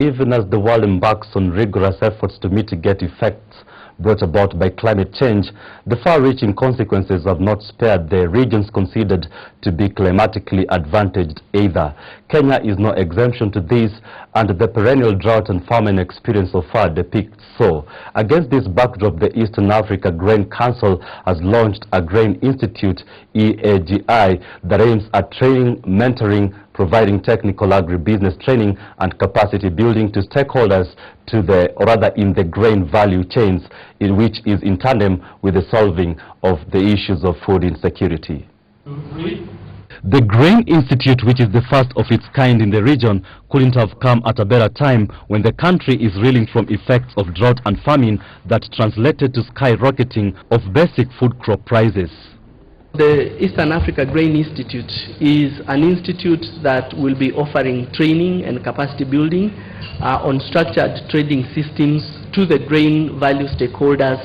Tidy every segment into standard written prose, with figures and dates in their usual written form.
Even as the world embarks on rigorous efforts to mitigate effects brought about by climate change, the far-reaching consequences have not spared the regions considered to be climatically advantaged either. Kenya is no exemption to this, and the perennial drought and famine experience so far depicts so. Against this backdrop, the Eastern Africa Grain Council has launched a Grain Institute, Eagc, that aims at training, mentoring, providing technical agribusiness training and capacity building to stakeholders in the grain value chains, which is in tandem with the solving of the issues of food insecurity. The Grain Institute, which is the first of its kind in the region, couldn't have come at a better time when the country is reeling from effects of drought and famine that translated to skyrocketing of basic food crop prices. The Eastern Africa Grain Institute is an institute that will be offering training and capacity building on structured trading systems to the grain value stakeholders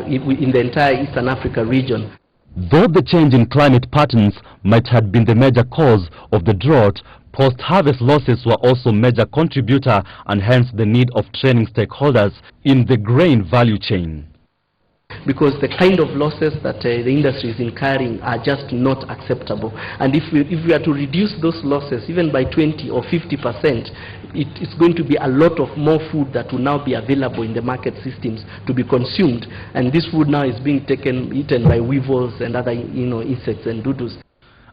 in the entire Eastern Africa region. Though the change in climate patterns might have been the major cause of the drought, post-harvest losses were also a major contributor, and hence the need of training stakeholders in the grain value chain. Because the kind of losses that the industry is incurring are just not acceptable. And if we are to reduce those losses even by 20 or 50%, it's going to be a lot of more food that will now be available in the market systems to be consumed. And this food now is being eaten by weevils and other insects and doodles.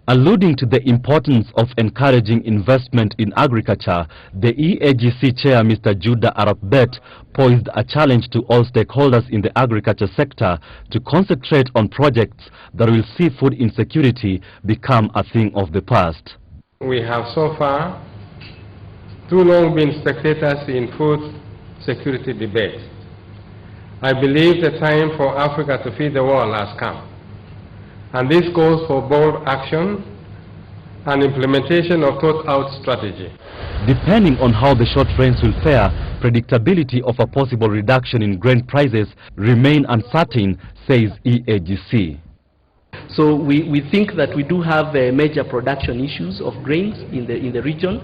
Alluding to the importance of encouraging investment in agriculture, the Eagc chair, Mr. Judah Arapbet, posed a challenge to all stakeholders in the agriculture sector to concentrate on projects that will see food insecurity become a thing of the past. We have so far too long been spectators in food security debate. I believe the time for Africa to feed the world has come. And this calls for bold action and implementation of thought-out strategy. Depending on how the short rains will fare, predictability of a possible reduction in grain prices remain uncertain, says Eagc. So we think that we do have major production issues of grains in the region,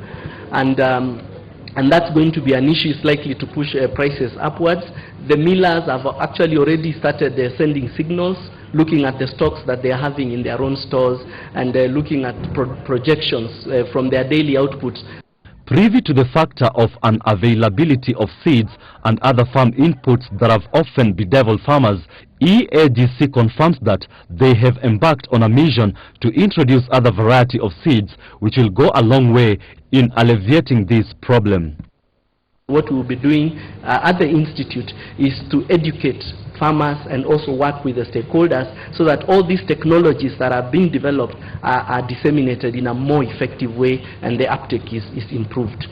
and that's going to be an issue. It's likely to push prices upwards. The millers have actually already started sending signals, looking at the stocks that they are having in their own stores, and looking at projections from their daily output. Privy to the factor of unavailability of seeds and other farm inputs that have often bedeviled farmers, Eagc confirms that they have embarked on a mission to introduce other variety of seeds which will go a long way in alleviating this problem. What we will be doing at the Institute is to educate farmers and also work with the stakeholders so that all these technologies that are being developed are disseminated in a more effective way and the uptake is improved.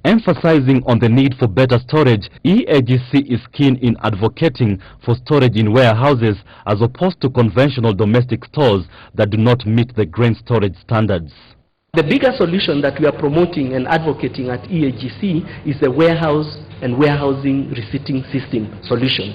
Emphasizing on the need for better storage, Eagc is keen in advocating for storage in warehouses as opposed to conventional domestic stores that do not meet the grain storage standards. The bigger solution that we are promoting and advocating at Eagc is the warehouse and warehousing receipting system solution,